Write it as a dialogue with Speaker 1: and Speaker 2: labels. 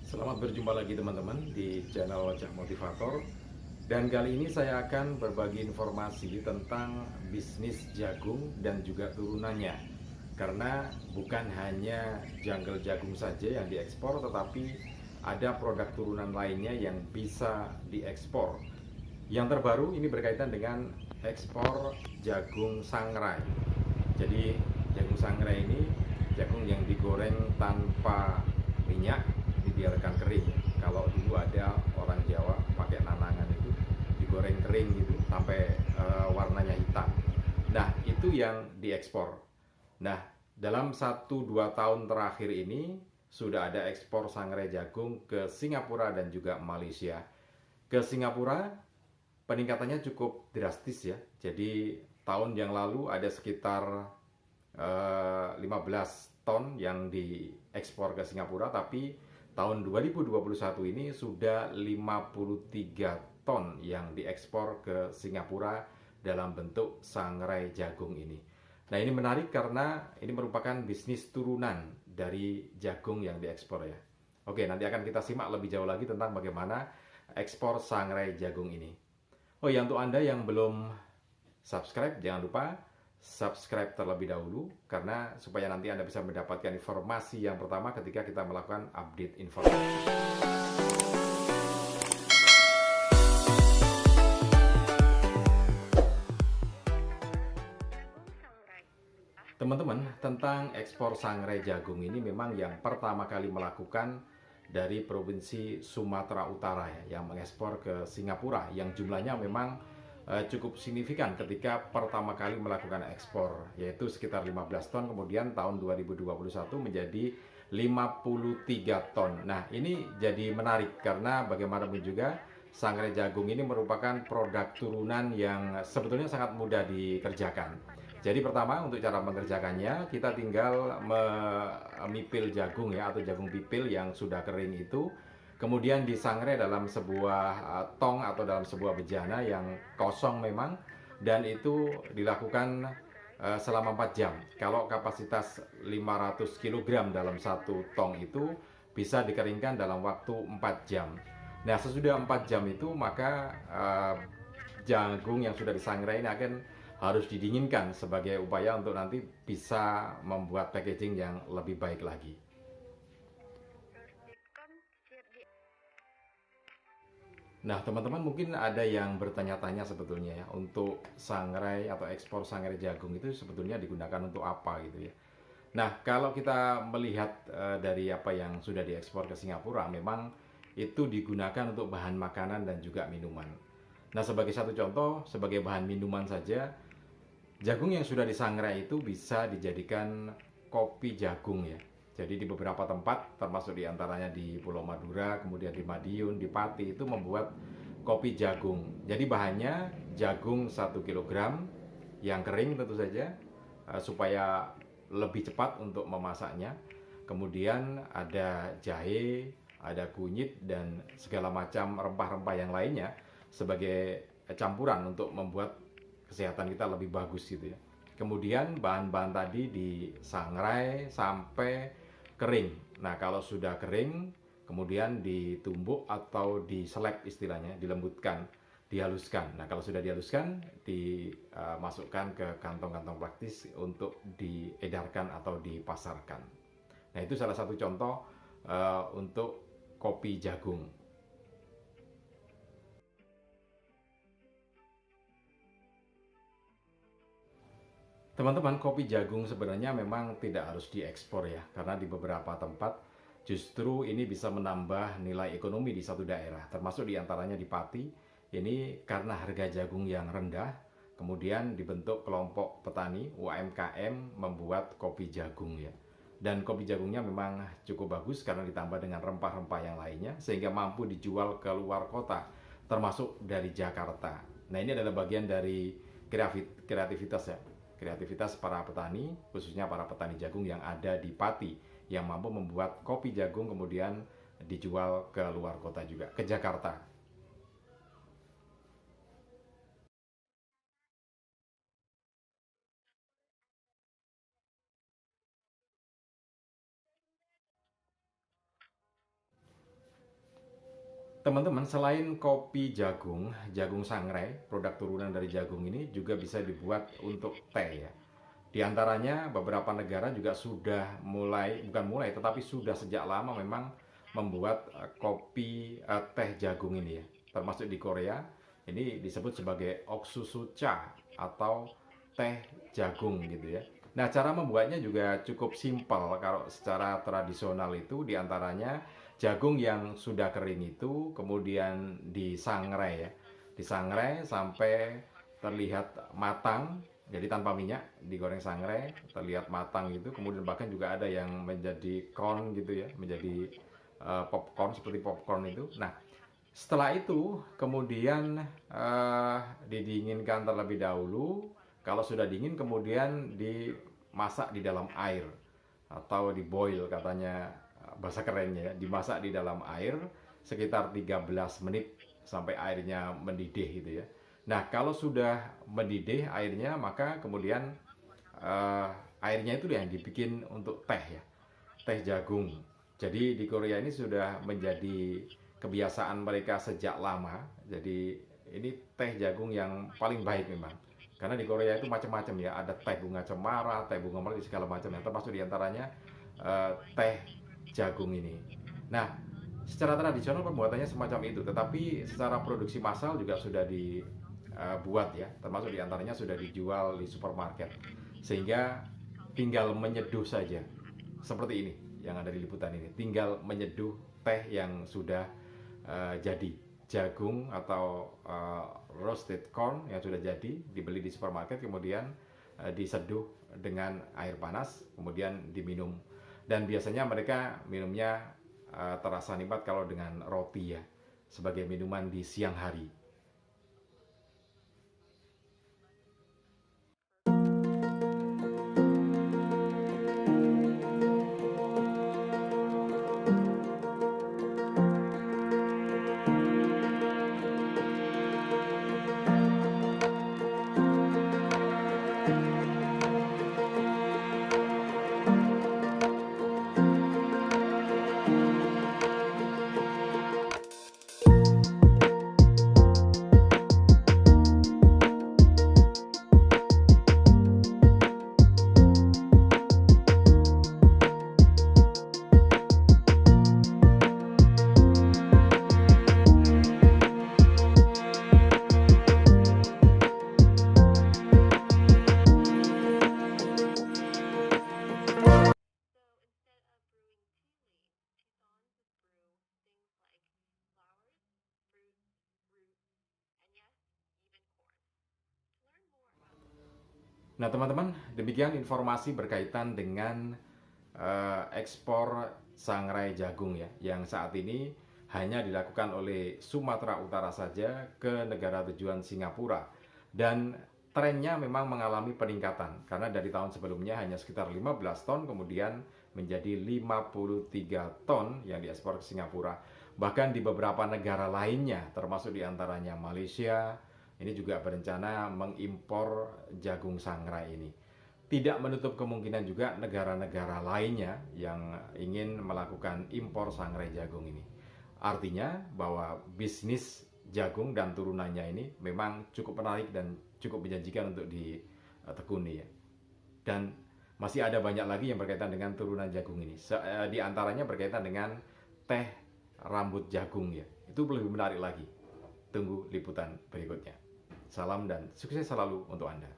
Speaker 1: Selamat berjumpa lagi teman-teman di channel Wajah Motivator. Dan kali ini saya akan berbagi informasi tentang bisnis jagung dan juga turunannya. Karena bukan hanya jungle jagung saja yang diekspor, tetapi ada produk turunan lainnya yang bisa diekspor. Yang terbaru ini berkaitan dengan ekspor jagung sangrai. Jadi jagung sangrai ini jagung yang digoreng tanpa minyak, dibiarkan kering. Kalau dulu ada orang Jawa pakai nanangan itu digoreng kering gitu sampai warnanya hitam. Nah, itu yang diekspor. Nah, dalam 1-2 tahun terakhir ini sudah ada ekspor sangrai jagung ke Singapura dan juga Malaysia. Ke Singapura peningkatannya cukup drastis ya. Jadi tahun yang lalu ada sekitar 15 ton yang diekspor ke Singapura, tapi tahun 2021 ini sudah 53 ton yang diekspor ke Singapura dalam bentuk sangrai jagung ini. Nah, ini menarik karena ini merupakan bisnis turunan dari jagung yang diekspor ya. Oke, nanti akan kita simak lebih jauh lagi tentang bagaimana ekspor sangrai jagung ini. Oh ya, untuk Anda yang belum subscribe, jangan lupa subscribe terlebih dahulu karena supaya nanti Anda bisa mendapatkan informasi yang pertama ketika kita melakukan update informasi. Teman-teman, tentang ekspor sangrai jagung ini memang yang pertama kali melakukan dari Provinsi Sumatera Utara ya, yang mengekspor ke Singapura yang jumlahnya memang cukup signifikan ketika pertama kali melakukan ekspor, yaitu sekitar 15 ton, kemudian tahun 2021 menjadi 53 ton. Nah, ini jadi menarik karena bagaimanapun juga sangrai jagung ini merupakan produk turunan yang sebetulnya sangat mudah dikerjakan. Jadi pertama untuk cara mengerjakannya kita tinggal memipil jagung ya, atau jagung pipil yang sudah kering itu, kemudian disangrai dalam sebuah tong atau dalam sebuah bejana yang kosong memang, dan itu dilakukan selama 4 jam. Kalau kapasitas 500 kg dalam satu tong itu bisa dikeringkan dalam waktu 4 jam. Nah, sesudah 4 jam itu maka jagung yang sudah disangrai ini akan harus didinginkan sebagai upaya untuk nanti bisa membuat packaging yang lebih baik lagi. Nah, teman-teman mungkin ada yang bertanya-tanya sebetulnya ya, untuk sangrai atau ekspor sangrai jagung itu sebetulnya digunakan untuk apa gitu ya. Nah, kalau kita melihat dari apa yang sudah diekspor ke Singapura, memang itu digunakan untuk bahan makanan dan juga minuman. Nah, sebagai satu contoh, sebagai bahan minuman saja, jagung yang sudah disangrai itu bisa dijadikan kopi jagung ya. Jadi di beberapa tempat, termasuk diantaranya di Pulau Madura, kemudian di Madiun, di Pati, itu membuat kopi jagung. Jadi bahannya jagung 1 kg yang kering tentu saja, supaya lebih cepat untuk memasaknya. Kemudian ada jahe, ada kunyit, dan segala macam rempah-rempah yang lainnya sebagai campuran untuk membuat kesehatan kita lebih bagus gitu ya. Kemudian bahan-bahan tadi disangrai sampai kering. Nah, kalau sudah kering, kemudian ditumbuk atau diselep istilahnya, dilembutkan, dihaluskan. Nah, kalau sudah dihaluskan, dimasukkan ke kantong-kantong praktis untuk diedarkan atau dipasarkan. Nah, itu salah satu contoh untuk kopi jagung. Teman-teman, kopi jagung sebenarnya memang tidak harus diekspor ya, karena di beberapa tempat justru ini bisa menambah nilai ekonomi di satu daerah, termasuk diantaranya di Pati. Ini karena harga jagung yang rendah, kemudian dibentuk kelompok petani UMKM membuat kopi jagung ya. Dan kopi jagungnya memang cukup bagus karena ditambah dengan rempah-rempah yang lainnya, sehingga mampu dijual ke luar kota, termasuk dari Jakarta. Nah, ini adalah bagian dari kreativitas ya, kreativitas para petani, khususnya para petani jagung yang ada di Pati, yang mampu membuat kopi jagung kemudian dijual ke luar kota juga, ke Jakarta. Teman-teman, selain kopi jagung, jagung sangrai, produk turunan dari jagung ini juga bisa dibuat untuk teh ya. Di antaranya beberapa negara juga sudah mulai, bukan mulai, tetapi sudah sejak lama memang membuat kopi teh jagung ini ya. Termasuk di Korea, ini disebut sebagai oksusucha atau teh jagung gitu ya. Nah, cara membuatnya juga cukup simpel. Kalau secara tradisional itu diantaranya jagung yang sudah kering itu kemudian disangrai ya. Disangrai sampai terlihat matang, jadi tanpa minyak, digoreng sangrai, terlihat matang gitu. Kemudian bahkan juga ada yang menjadi corn gitu ya, menjadi popcorn, seperti popcorn itu. Nah, setelah itu kemudian didinginkan terlebih dahulu. Kalau sudah dingin kemudian dimasak di dalam air atau di boil katanya bahasa kerennya ya, dimasak di dalam air sekitar 13 menit sampai airnya mendidih gitu ya. Nah, kalau sudah mendidih airnya maka kemudian eh, airnya itu yang dibikin untuk teh ya, teh jagung. Jadi di Korea ini sudah menjadi kebiasaan mereka sejak lama. Jadi ini teh jagung yang paling baik memang. Karena di Korea itu macam-macam ya, ada teh bunga cemara, teh bunga melati segala macam yang termasuk diantaranya teh jagung ini. Nah, secara tradisional pembuatannya semacam itu, tetapi secara produksi massal juga sudah dibuat ya, termasuk diantaranya sudah dijual di supermarket, sehingga tinggal menyeduh saja, seperti ini yang ada di liputan ini, tinggal menyeduh teh yang sudah jadi jagung atau roasted corn yang sudah jadi dibeli di supermarket, kemudian diseduh dengan air panas, kemudian diminum. Dan biasanya mereka minumnya terasa nikmat kalau dengan roti ya, sebagai minuman di siang hari. Nah, teman-teman, demikian informasi berkaitan dengan ekspor sangrai jagung ya, yang saat ini hanya dilakukan oleh Sumatera Utara saja ke negara tujuan Singapura. Dan trennya memang mengalami peningkatan, karena dari tahun sebelumnya hanya sekitar 15 ton, kemudian menjadi 53 ton yang diekspor ke Singapura. Bahkan di beberapa negara lainnya, termasuk diantaranya Malaysia, ini juga berencana mengimpor jagung sangrai ini. Tidak menutup kemungkinan juga negara-negara lainnya yang ingin melakukan impor sangrai jagung ini. Artinya bahwa bisnis jagung dan turunannya ini memang cukup menarik dan cukup menjanjikan untuk ditekuni ya. Dan masih ada banyak lagi yang berkaitan dengan turunan jagung ini. Di antaranya berkaitan dengan teh rambut jagung ya. Itu lebih menarik lagi. Tunggu liputan berikutnya. Salam dan sukses selalu untuk Anda.